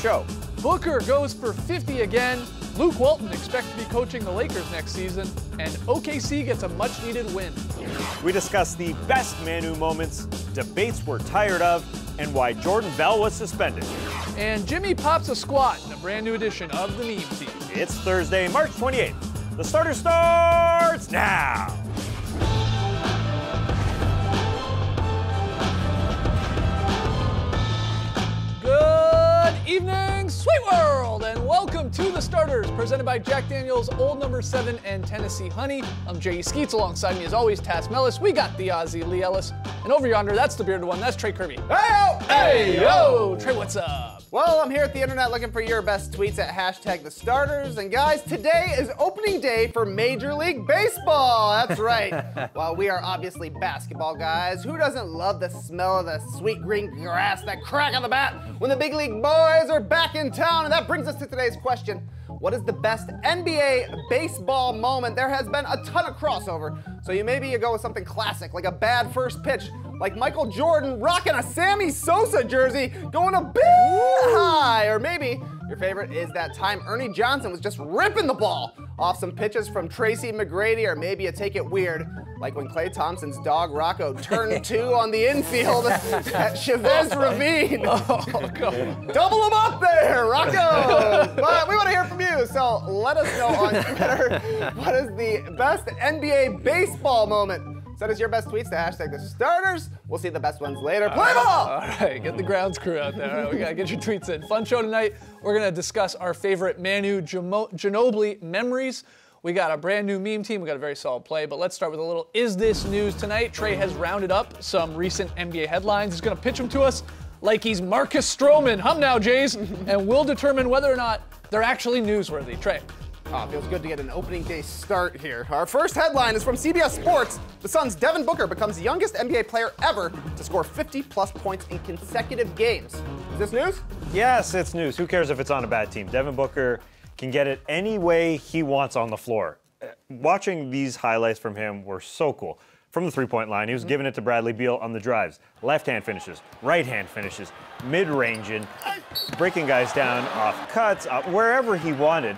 show. Booker goes for 50 again. Luke Walton expects to be coaching the Lakers next season. And OKC gets a much-needed win. We discuss the best Manu moments, debates we're tired of, and why Jordan Bell was suspended. And Jimmy pops a squat in a brand new edition of the Meme Team. It's Thursday, March 28th. The starter starts now. Good evening, sweet world, and welcome to The Starters, presented by Jack Daniel's Old No. 7 and Tennessee Honey. I'm J.E. Skeets, alongside me as always, Tass Mellis. We got the Aussie Lee Ellis, and over yonder, that's the bearded one, that's Trey Kirby. Hey-yo! Hey-yo! Trey, what's up? Well, I'm here at the internet looking for your best tweets at hashtag The Starters. And guys, today is opening day for Major League Baseball. That's right. While we are obviously basketball guys, who doesn't love the smell of the sweet green grass, that crack of the bat when the big league boys are back in town? And that brings us to today's question. What is the best NBA baseball moment? There has been a ton of crossover, so maybe you go with something classic, like a bad first pitch, like Michael Jordan rocking a Sammy Sosa jersey, going a bit high. Or maybe your favorite is that time Ernie Johnson was just ripping the ball off some pitches from Tracy McGrady. Or maybe you take it weird, like when Klay Thompson's dog Rocco turned two on the infield at Chavez Ravine. Oh, God. Double him up there, Rocco! But we want to hear from you, so let us know on Twitter what is the best NBA baseball moment. Send us your best tweets to hashtag The Starters. We'll see the best ones later. Play ball! All right, get the grounds crew out there. All right, we got to get your tweets in. Fun show tonight. We're going to discuss our favorite Manu Ginobili memories. We got a brand new meme team. We got a very solid play, but let's start with a little Is This News tonight. Trey has rounded up some recent NBA headlines. He's going to pitch them to us like he's Marcus Stroman. Hum now, Jays. And we'll determine whether or not they're actually newsworthy. Trey. Oh, feels good to get an opening day start here. Our first headline is from CBS Sports. The Suns' Devin Booker becomes the youngest NBA player ever to score 50-plus points in consecutive games. Is this news? Yes, it's news. Who cares if it's on a bad team? Devin Booker can get it any way he wants on the floor. Watching these highlights from him were so cool. From the three-point line, he was giving it to Bradley Beal on the drives. Left-hand finishes, right-hand finishes, mid-ranging, breaking guys down off cuts, wherever he wanted.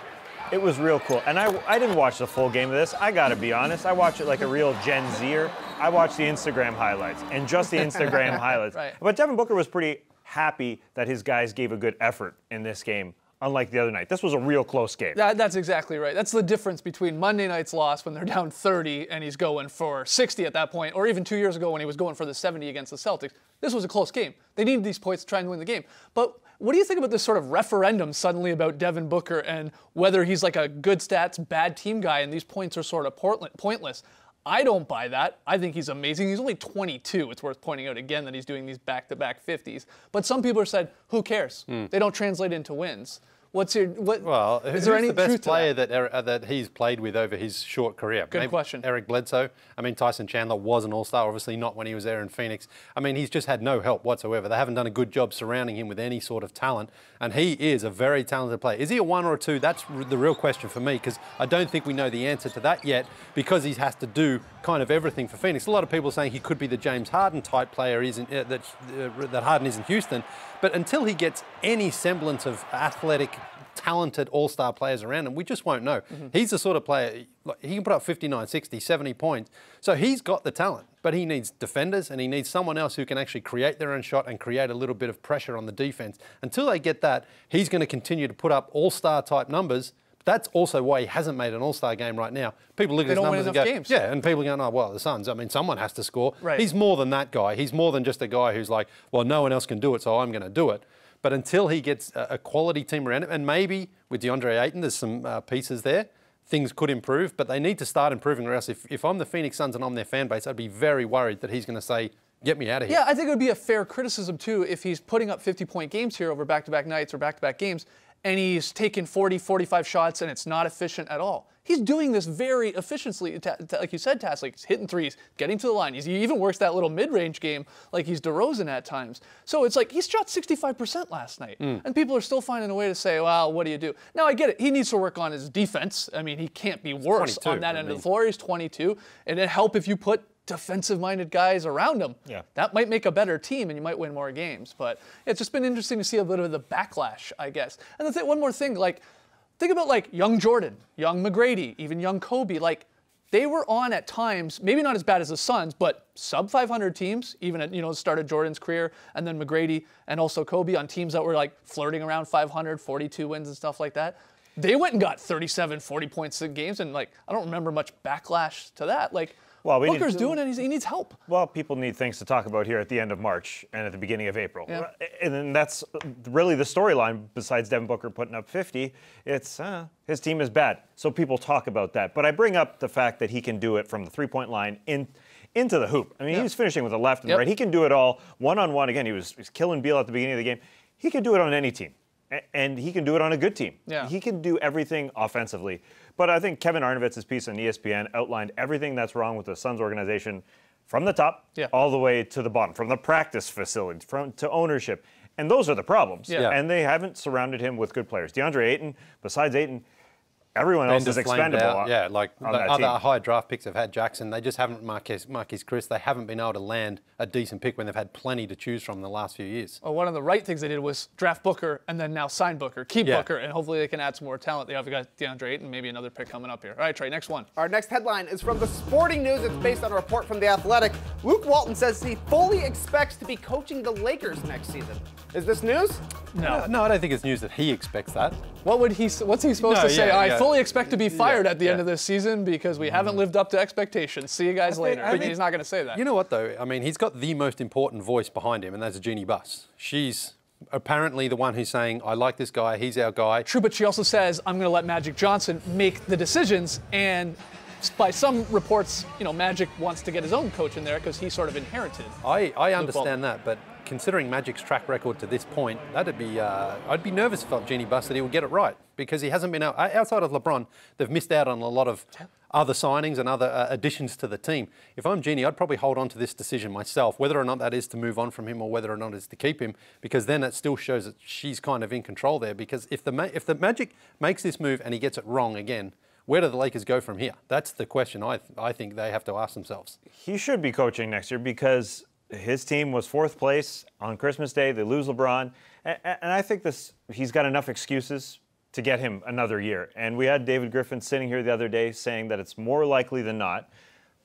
It was real cool. And I didn't watch the full game of this. I gotta be honest. I watched it like a real Gen Zer. I watched the Instagram highlights and just the Instagram highlights. Right. But Devin Booker was pretty happy that his guys gave a good effort in this game, unlike the other night. This was a real close game. That's exactly right. That's the difference between Monday night's loss when they're down 30 and he's going for 60 at that point, or even 2 years ago when he was going for the 70 against the Celtics. This was a close game. They needed these points to try and win the game. But what do you think about this sort of referendum suddenly about Devin Booker and whether he's like a good stats, bad team guy and these points are sort of pointless? I don't buy that. I think he's amazing. He's only 22. It's worth pointing out again that he's doing these back-to-back 50s. But some people have said, who cares? They don't translate into wins. Well, is there any the best truth to player that he's played with over his short career? Good question. Eric Bledsoe. I mean, Tyson Chandler was an all-star, obviously not when he was there in Phoenix. I mean, he's just had no help whatsoever. They haven't done a good job surrounding him with any sort of talent, and he is a very talented player. Is he a 1 or a 2? That's the real question for me, because I don't think we know the answer to that yet, because he has to do kind of everything for Phoenix. A lot of people are saying he could be the James Harden type player, that Harden is in Houston, but until he gets any semblance of athletic, talented all-star players around him, we just won't know. He's the sort of player, he can put up 59, 60, 70 points. So he's got the talent, but he needs defenders and he needs someone else who can actually create their own shot and create a little bit of pressure on the defense. Until they get that, he's going to continue to put up all-star type numbers. That's also why he hasn't made an all-star game right now. People look at his numbers and go, games. yeah, and people go, oh, well, the Suns, I mean, someone has to score. Right. He's more than that guy. He's more than just a guy who's like, well, no one else can do it, so I'm going to do it. But until he gets a quality team around him, and maybe with DeAndre Ayton, there's some pieces there, things could improve, but they need to start improving, or else if I'm the Phoenix Suns and I'm their fan base, I'd be very worried that he's going to say, get me out of here. Yeah, I think it would be a fair criticism, too, if he's putting up 50-point games here over back-to-back nights or back-to-back games, and he's taking 40, 45 shots, and it's not efficient at all. He's doing this very efficiently, like you said, Tass, like he's hitting threes, getting to the line. He even works that little mid-range game like he's DeRozan at times. So it's like he's shot 65% last night, and people are still finding a way to say, well, what do you do? Now, I get it. He needs to work on his defense. I mean, he can't be worse on that end of the floor. He's 22. And it'd help if you put defensive-minded guys around him. Yeah. That might make a better team, and you might win more games. But it's just been interesting to see a bit of the backlash, I guess. And one more thing, like, think about like young Jordan, young McGrady, even young Kobe. Like, they were on at times, maybe not as bad as the Suns, but sub 500 teams, even at, the start of Jordan's career, and then McGrady and also Kobe on teams that were like flirting around 500, 42 wins and stuff like that. They went and got 37, 40 points in games, and like, I don't remember much backlash to that. Like, well, Booker's doing it, he needs help. Well, people need things to talk about here at the end of March and at the beginning of April. Yeah. And then that's really the storyline, besides Devin Booker putting up 50. It's his team is bad. So people talk about that. But I bring up the fact that he can do it from the three-point line into the hoop. I mean, he's finishing with the left and the right. He can do it all one-on-one. Again, he was killing Beal at the beginning of the game. He can do it on any team. And he can do it on a good team. Yeah. He can do everything offensively. But I think Kevin Arnovitz's piece on ESPN outlined everything that's wrong with the Suns organization from the top all the way to the bottom, from the practice facilities, to ownership. And those are the problems. Yeah. And they haven't surrounded him with good players. DeAndre Ayton, besides Ayton, everyone else is expendable. Yeah, like on the that other team. high draft picks have had Jackson. They just haven't, Marquise Chris, they haven't been able to land a decent pick when they've had plenty to choose from in the last few years. Well, one of the right things they did was draft Booker and then now sign Booker, keep Booker, and hopefully they can add some more talent. They have got DeAndre Ayton, maybe another pick coming up here. All right, Trey, next one. Our next headline is from the Sporting News. It's based on a report from The Athletic. Luke Walton says he fully expects to be coaching the Lakers next season. Is this news? No. No, I don't think it's news that he expects that. What's he supposed to say? I fully expect to be fired at the end yeah. of this season because we haven't lived up to expectations. See you guys later. I think He's not going to say that. You know what, though? I mean, he's got the most important voice behind him, and that's Jeannie Buss. She's apparently the one who's saying, I like this guy, he's our guy. True, but she also says, I'm going to let Magic Johnson make the decisions, and by some reports, Magic wants to get his own coach in there because he sort of inherited. I understand that, but considering Magic's track record to this point, that'd be I'd be nervous if I felt Jeannie Buss that he would get it right, because he hasn't been outside of LeBron. They've missed out on a lot of other signings and other additions to the team. If I'm Jeannie, I'd probably hold on to this decision myself, whether or not that is to move on from him or whether or not it's to keep him, because then it still shows that she's kind of in control there. Because if the Magic makes this move and he gets it wrong again, where do the Lakers go from here? That's the question I think they have to ask themselves. He should be coaching next year because his team was 4th place on Christmas Day. They lose LeBron. And I think he's got enough excuses to get him another year. And we had David Griffin sitting here the other day saying that it's more likely than not,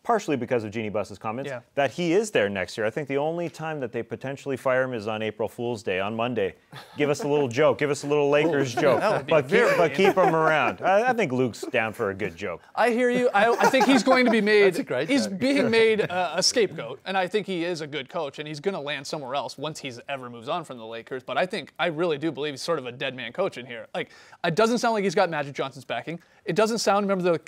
partially because of Jeannie Buss's comments, that he is there next year. I think the only time that they potentially fire him is on April Fool's Day, on Monday. Give us a little joke. Give us a little Lakers joke. But keep him around. I think Luke's down for a good joke. I hear you. I think he's going to be made. That's a great he's joke. being made a scapegoat, and I think he is a good coach, and he's going to land somewhere else once he's ever moves on from the Lakers. But I really do believe he's sort of a dead man coach in here. Like, it doesn't sound like he's got Magic Johnson's backing. It doesn't sound, remember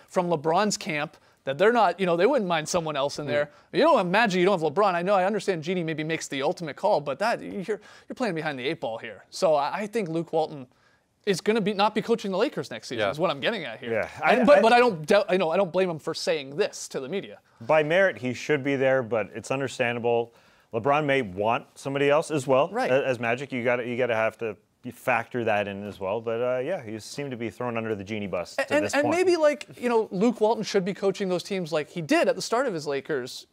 from LeBron's camp, that they're not, they wouldn't mind someone else in there. You don't have Magic, you don't have LeBron. I understand Jeannie maybe makes the ultimate call, but you're playing behind the 8 ball here. So I think Luke Walton is going to not be coaching the Lakers next season. Is what I'm getting at here. Yeah, but I don't blame him for saying this to the media. By merit, he should be there, but it's understandable. LeBron may want somebody else as well, right? As Magic, you got to have to factor that in as well. But he seemed to be thrown under the Jeannie Buss to this point. And maybe Luke Walton should be coaching those teams like he did at the start of his Lakers,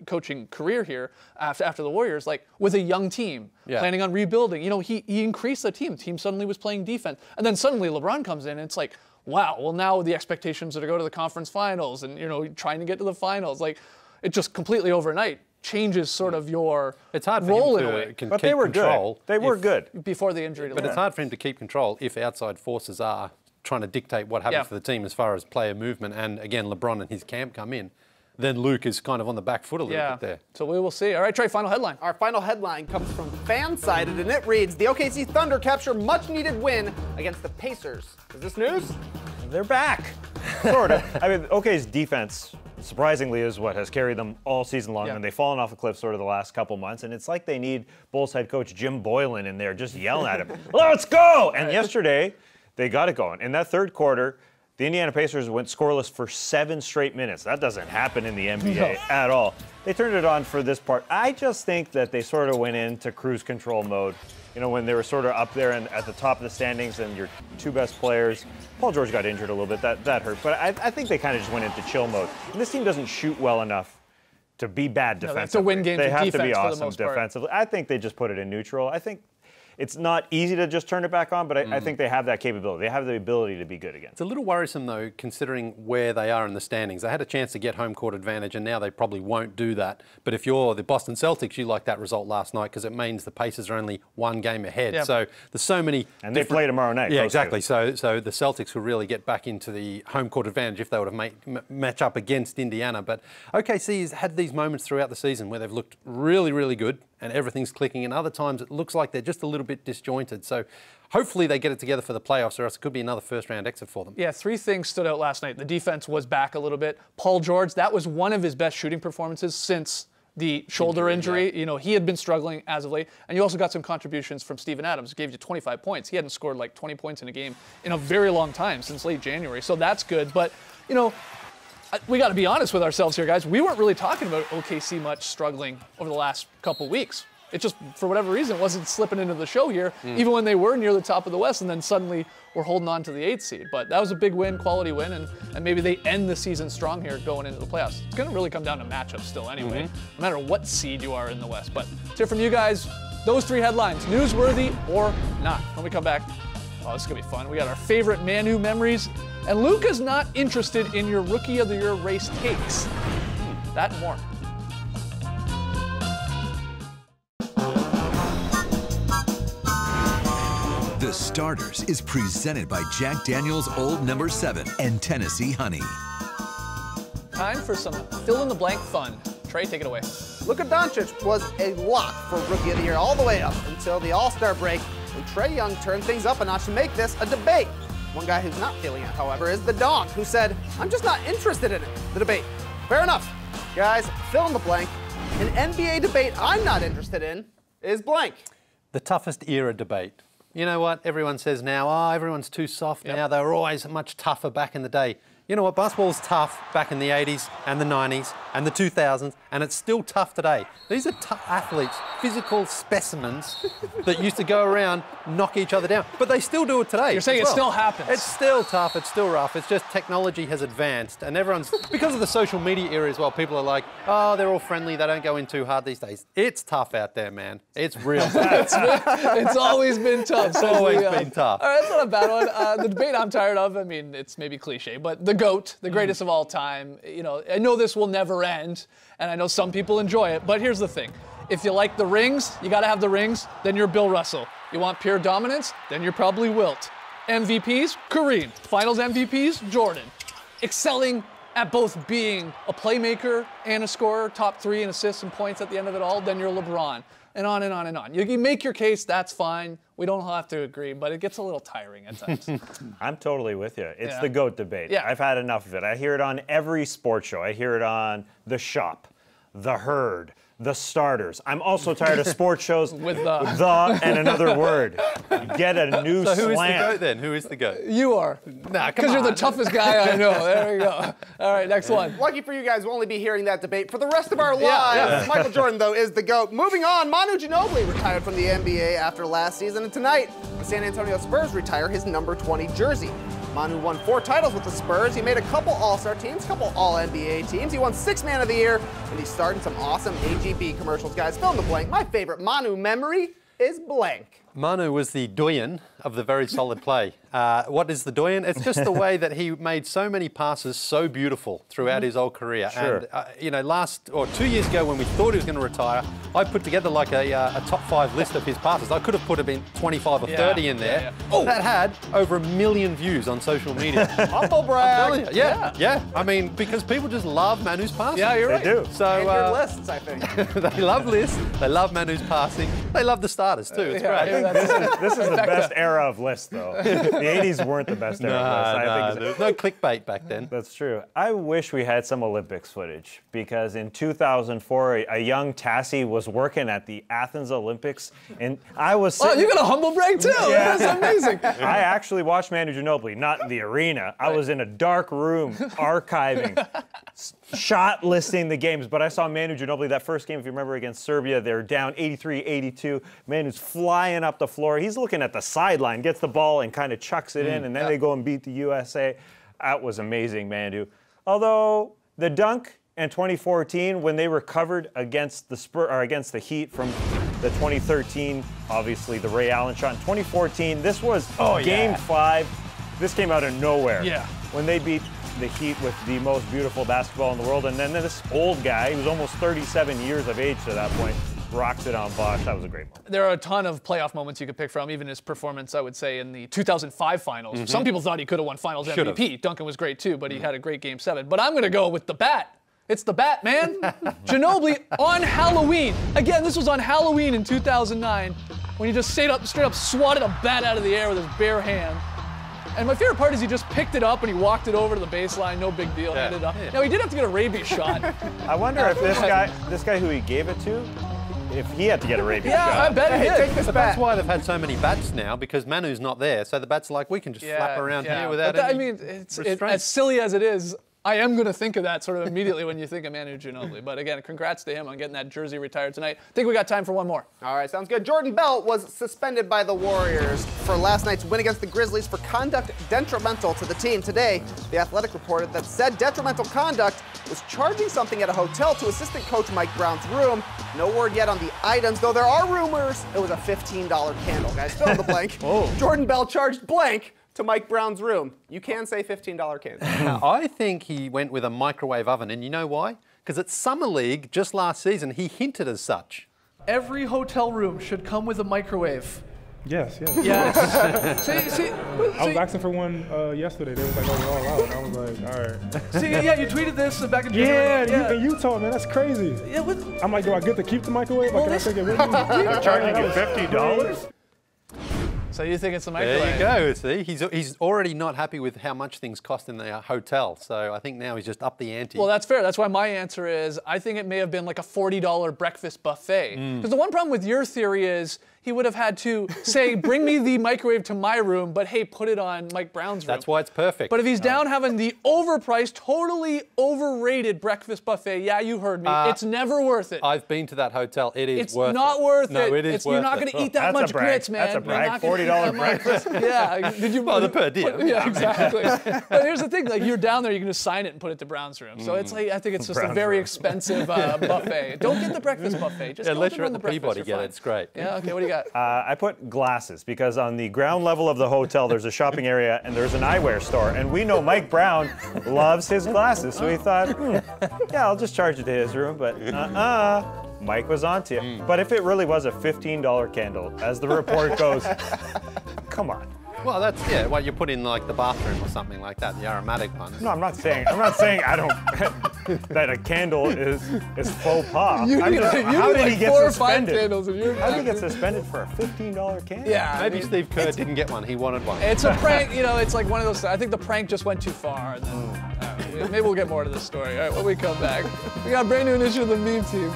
coaching career here after the Warriors, like with a young team, planning on rebuilding. He increased the team. The team suddenly was playing defense, and then suddenly LeBron comes in, and it's like, wow. Well, now the expectations are to go to the conference finals, and trying to get to the finals. Like, it just completely overnight changes sort of your it's hard for role him in to a way. But they were control. Good. They were good before the injury. But it's hard for him to keep control if outside forces are trying to dictate what happens to the team as far as player movement. And again, LeBron and his camp come in. Then Luke is kind of on the back foot a little bit there. So we will see. All right, Trey, final headline. Our final headline comes from Fansided, and it reads, the OKC Thunder capture much-needed win against the Pacers. Is this news? They're back. Sort of. I mean, OK's defense, surprisingly, is what has carried them all season long, and they've fallen off a cliff sort of the last couple months, and it's like they need Bulls head coach Jim Boylan in there just yelling at him, let's go! And yesterday, they got it going. In that third quarter, the Indiana Pacers went scoreless for 7 straight minutes. That doesn't happen in the NBA at all. They turned it on for this part. I just think that they sort of went into cruise control mode you know, when they were sort of up there and at the top of the standings and your two best players. Paul George got injured a little bit. That hurt. But I think they kind of just went into chill mode. And this team doesn't shoot well enough to be bad defensively. No, that's a win game. They have defense to be for awesome the most part. defensively. I think they just put it in neutral. I think it's not easy to just turn it back on, but I think they have that capability. They have the ability to be good again. It's a little worrisome, though, considering where they are in the standings. They had a chance to get home court advantage, and now they probably won't do that. But if you're the Boston Celtics, you like that result last night because it means the Pacers are only one game ahead. Yep. So there's so many. And they play tomorrow night. Yeah, exactly. So the Celtics will really get back into the home court advantage if they were to match up against Indiana. But OKC has had these moments throughout the season where they've looked really, really good and everything's clicking, and other times it looks like they're just a little bit disjointed. So hopefully they get it together for the playoffs, or else it could be another first-round exit for them. Yeah, 3 things stood out last night. The defense was back a little bit. Paul George, that was one of his best shooting performances since the shoulder injury. You know, he had been struggling as of late. And you also got some contributions from Steven Adams, who gave you 25 points. He hadn't scored like 20 points in a game in a very long time, since late January. So that's good. But, you know, we got to be honest with ourselves here, guys. We weren't really talking about OKC much struggling over the last couple weeks. It just, for whatever reason, wasn't slipping into the show here, even when they were near the top of the West, and then suddenly we're holding on to the 8th seed. But that was a big win, quality win, and maybe they end the season strong here going into the playoffs. It's going to really come down to matchups still anyway, no matter what seed you are in the West. But let's hear from you guys. Those 3 headlines, newsworthy or not. When we come back, oh, this is going to be fun. We got our favorite Manu memories, and Luca's not interested in your Rookie of the Year race takes. That and more. The Starters is presented by Jack Daniel's Old No. 7 and Tennessee Honey. Time for some fill-in-the-blank fun. Trey, take it away. Luka Doncic was a lock for Rookie of the Year all the way up until the All-Star break, when Trae Young turned things up a notch to make this a debate. One guy who's not feeling it, however, is the Donk, who said, "I'm just not interested in it." The debate. Fair enough. Guys, fill in the blank. An NBA debate I'm not interested in is blank. The toughest era debate. You know what everyone says now? Oh, everyone's too soft now. They were always much tougher back in the day. You know what? Basketball was tough back in the 80s and the 90s and the 2000s, and it's still tough today. These are tough athletes, physical specimens that used to go around, knock each other down. But they still do it today. You're saying it still happens. It's still tough. It's still rough. It's just technology has advanced, and everyone's, because of the social media era as well, people are like, oh, they're all friendly. They don't go in too hard these days. It's tough out there, man. It's real tough. It's always been tough. It's always been tough. All right, that's not a bad one. The debate I'm tired of, I mean, it's maybe cliche, but the GOAT, the greatest of all time. You know, I know this will never end, and I know some people enjoy it, but here's the thing. If you like the rings, you got to have the rings, then you're Bill Russell. You want pure dominance, then you're probably Wilt. MVPs, Kareem. Finals MVPs, Jordan. Excelling at both being a playmaker and a scorer, top 3 in assists and points at the end of it all, then you're LeBron. And on and on and on. You can make your case, that's fine. We don't have to agree, but it gets a little tiring at times. I'm totally with you. It's the GOAT debate. Yeah. I've had enough of it. I hear it on every sports show. I hear it on The Shop, The Herd, The Starters. I'm also tired of sports shows With the and another word. Get a new So who is the slant. GOAT then? Who is the GOAT? You are. Nah, come Because you're the on. toughest guy I know. There we go. All right, next one. Lucky for you guys, we'll only be hearing that debate for the rest of our lives. yeah. Michael Jordan, though, is the GOAT. Moving on, Manu Ginobili retired from the NBA after last season, and tonight, the San Antonio Spurs retire his number 20 jersey. Manu won 4 titles with the Spurs. He made a couple All-Star teams, a couple All-NBA teams. He won 6th Man of the Year, and he's starting some awesome AGB commercials. Guys, fill in the blank. My favorite Manu memory is blank. Manu was the doyen of the very solid play. What is the doyen? It's just the way that he made so many passes so beautiful throughout his whole career. Sure. And, you know, 2 years ago when we thought he was going to retire, I put together like a top 5 list of his passes. I could have put a 25 or 30 in there. Oh. That had over 1 million views on social media. Humble brag. Yeah. I mean, because people just love Manu's passing. Yeah, you're right. They do. So And your lists, I think. they love lists. They love Manu's passing. They love the starters too. It's great. This is the best era of lists, though. The 80s weren't the best era of lists. I think there was no clickbait back then. that's true. I wish we had some Olympics footage, because in 2004, a young Tassie was working at the Athens Olympics, and I was Oh, sitting... you got a humble brag too. Yeah. That's amazing. I actually watched Manu Ginobili, not in the arena. I was in a dark room archiving shot listing the games, but I saw Manu Ginobili that first game, if you remember, against Serbia. They're down 83-82. Manu's flying up the floor. He's looking at the sideline, gets the ball and kind of chucks it in, and then they go and beat the USA. That was amazing, Manu. Although the dunk in 2014, when they recovered against the Heat from the 2013, obviously the Ray Allen shot. In 2014, this was Game 5. This came out of nowhere. Yeah. When they beat the Heat with the most beautiful basketball in the world, and then this old guy, he was almost 37 years of age to that point, rocks it on Bosch. That was a great moment. There are a ton of playoff moments you could pick from, even his performance, I would say, in the 2005 finals. Some people thought he could have won finals MVP. Duncan was great too, but he had a great Game 7. But I'm going to go with the bat. It's the bat, man. Ginobili on Halloween. Again, this was on Halloween in 2009 when he just straight up swatted a bat out of the air with his bare hand. And my favorite part is he just picked it up and he walked it over to the baseline. No big deal. Ended up. Now, he did have to get a rabies shot. I wonder if this guy who he gave it to, if he had to get a rabies shot. Yeah, I bet he did. Take this But bat. that's why they've had so many bats now, because Manu's not there. So the bats are like, we can just flap around here without but any I mean, it's restraint. as silly as it is, I am going to think of that sort of immediately when you think of Manu Ginobili. But again, congrats to him on getting that jersey retired tonight. I think we got time for one more. All right, sounds good. Jordan Bell was suspended by the Warriors for last night's win against the Grizzlies for conduct detrimental to the team. Today, The Athletic reported that said detrimental conduct was charging something at a hotel to assistant coach Mike Brown's room. No word yet on the items, though there are rumors it was a $15 candle. Guys, fill in the blank. Jordan Bell charged blank to Mike Brown's room. You can say $15 candle. I think he went with a microwave oven, and you know why? Because at Summer League, just last season, he hinted as such. Every hotel room should come with a microwave. Yes. Yes. see, I was asking for one yesterday. They was like, oh, we're all out. And I was like, all right. see, yeah, you tweeted this back in January. Yeah, in Utah, man, that's crazy. Yeah, what? I'm like, do I get to keep the microwave? Or can I take it with me? Charging you $50? So you think it's the microwave? There you go. See, he's already not happy with how much things cost in the hotel. So I think now he's just up the ante. Well, that's fair. That's why my answer is I think it may have been like a $40 breakfast buffet. Because the one problem with your theory is he would have had to say, bring me the microwave to my room, but hey, put it on Mike Brown's room. That's why it's perfect. But if he's down having the overpriced, totally overrated breakfast buffet, yeah, you heard me, it's never worth it. I've been to that hotel. It is It's worth it. not worth it. No, it is worth You're not going to eat that That's a much brag. grits, man. That's a You're brag. not gonna eat $40 that much. breakfast. Yeah. Did you? Well, the per diem. Yeah, exactly. But here's the thing: like you're down there, you can just sign it and put it to Brown's room. So it's like I think it's just a Brown's very room. expensive buffet. Don't get the breakfast buffet. Just go Unless to you're run at the breakfast, Peabody, you're get fine. it. It's great. Yeah. Okay. What do you got? I put glasses because on the ground level of the hotel there's a shopping area and there's an eyewear store, and we know Mike Brown loves his glasses, so he thought, yeah, I'll just charge it to his room, but Mike was onto you. But if it really was a $15 candle, as the report goes, come on. Well, that's, what you put in like the bathroom or something like that, the aromatic ones. No, I'm not saying I don't that a candle is faux pas. How did he get 4 or 5 suspended? candles in your How did he get suspended for a $15 candle? Yeah. Maybe Steve Kerr didn't get one. He wanted one. It's a prank, it's like one of those. I think the prank just went too far. And then, maybe we'll get more to this story. All right, when we come back, we got a brand new initiative, the meme team.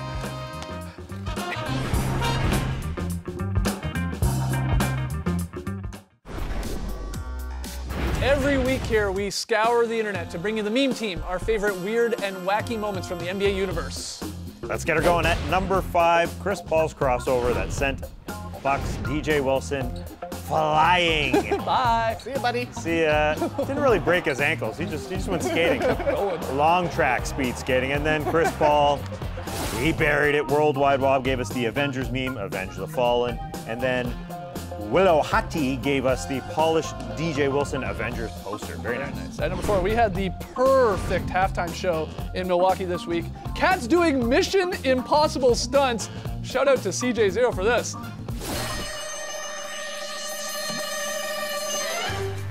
Every week here, we scour the internet to bring you the meme team, our favorite weird and wacky moments from the NBA universe. Let's get her going at number 5, Chris Paul's crossover that sent Bucks DJ Wilson flying. Bye. See you, buddy. See, didn't really break his ankles. He just went skating. Long track speed skating. And then Chris Paul, he buried it. Worldwide Wob gave us the Avengers meme, Avenge the Fallen. And then Willow Hati gave us the polished DJ Wilson Avengers poster. Very nice. At number 4, we had the perfect halftime show in Milwaukee this week. Cats doing Mission Impossible stunts. Shout out to CJ0 for this.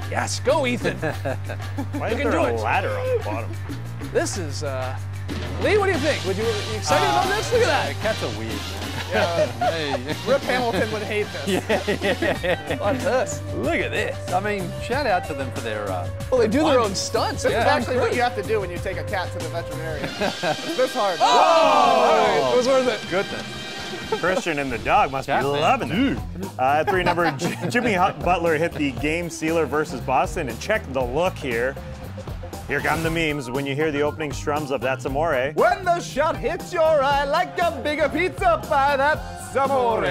Yes, go Ethan. Why is can there do a it. ladder on the bottom? This is, Lee, what do you think? You excited about this? Look at that. Cats are weird, man. Rip Hamilton would hate this. What's this? Look at this. I mean, shout out to them for their. Well, they do their own stunts. This is actually what you have to do when you take a cat to the veterinarian. It's this hard. All right, it was worth it. Goodness. Christian and the dog must be loving it. At 3 number, Jimmy Butler hit the game sealer versus Boston, and check the look here. Here come the memes when you hear the opening strums of That's Amore. When the shot hits your eye like a bigger pizza pie, that's amore.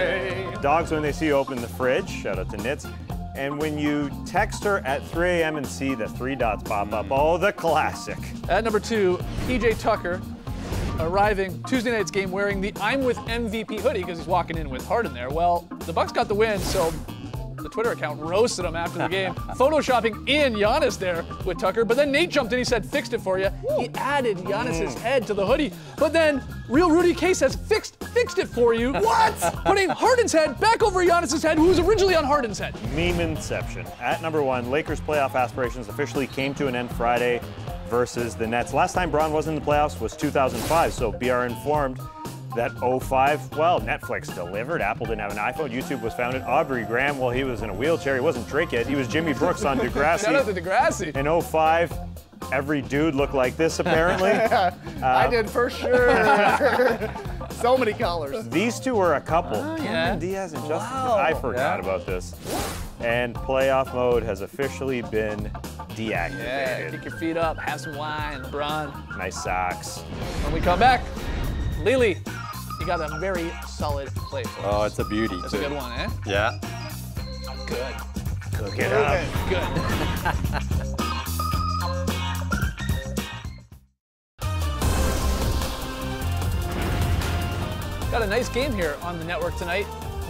Dogs when they see you open the fridge. Shout out to Nits. And when you text her at 3 a.m. and see the 3 dots pop up. Oh, the classic. At number 2, PJ Tucker arriving Tuesday night's game wearing the I'm with MVP hoodie because he's walking in with Harden there. Well, the Bucks got the win, so the Twitter account roasted him after the game, photoshopping in Giannis there with Tucker. But then Nate jumped in, he said, fixed it for you. He added Giannis's head to the hoodie. But then Real Rudy K says, fixed it for you. What? Putting Harden's head back over Giannis's head, who was originally on Harden's head. Meme inception. At number 1, Lakers playoff aspirations officially came to an end Friday versus the Nets. Last time Bron was in the playoffs was 2005, so BR informed that 05, well, Netflix delivered. Apple didn't have an iPhone. YouTube was founded. Aubrey Graham, well, he was in a wheelchair. He wasn't Drake yet. He was Jimmy Brooks on Degrassi. Shout out to Degrassi. In 05, every dude looked like this, apparently. I did for sure. So many colors. These two were a couple. yeah. Cameron Diaz and Justin. I forgot about this. And playoff mode has officially been deactivated. Yeah, kick your feet up, have some wine, LeBron. Nice socks. When we come back, Lily, you got a very solid play for us. Oh, it's a beauty. That's a good one, eh? Yeah. Good. Cook it up. Good. Got a nice game here on the network tonight.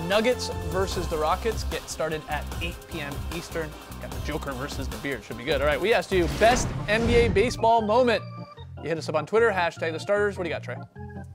Nuggets versus the Rockets get started at 8 p.m. Eastern. Got the Joker versus the Beard. Should be good. All right, we asked you best NBA baseball moment. You hit us up on Twitter, hashtag the starters. What do you got, Trey?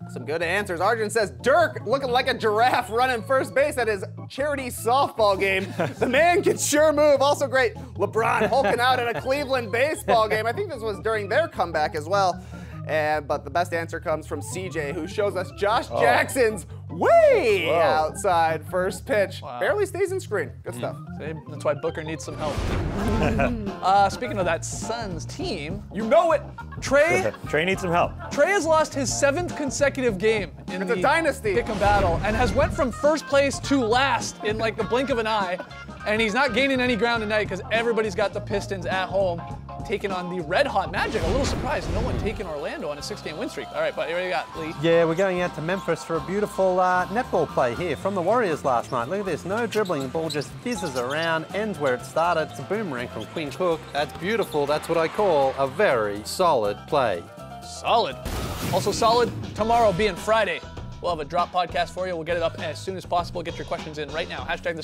Some good answers. Arjun says, Dirk looking like a giraffe running first base at his charity softball game. The man can sure move. Also great, LeBron hulking out at a Cleveland baseball game. I think this was during their comeback as well. But the best answer comes from CJ, who shows us Josh Jackson's way outside first pitch. Wow. Barely stays in screen. Good stuff. See, that's why Booker needs some help. Speaking of that Suns team, you know it, Trey needs some help. Trey has lost his 7th consecutive game in It's a the dynasty. pick'em battle and has went from first place to last in like the blink of an eye. And he's not gaining any ground tonight because everybody's got the Pistons at home taking on the red hot Magic. A little surprised, no one taking Orlando on a 6-game win streak. All right, but here you got, Lee. Yeah, we're going out to Memphis for a beautiful netball play here from the Warriors last night. Look at this, no dribbling, the ball just fizzes around, ends where it started. It's a boomerang from Quinn Cook. That's beautiful. That's what I call a very solid play. Solid. Also solid, tomorrow being Friday. We'll have a drop podcast for you. We'll get it up as soon as possible. Get your questions in right now. Hashtag the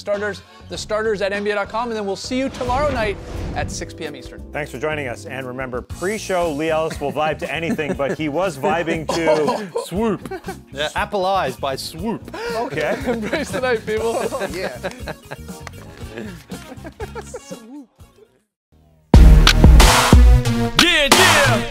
starters at NBA.com, and then we'll see you tomorrow night at 6 p.m. Eastern. Thanks for joining us. And remember, pre-show, Lee Ellis will vibe to anything, but he was vibing to Swoop. Yeah, Apple Eyes by Swoop. Okay. Embrace the night, people. Yeah. Yeah, yeah.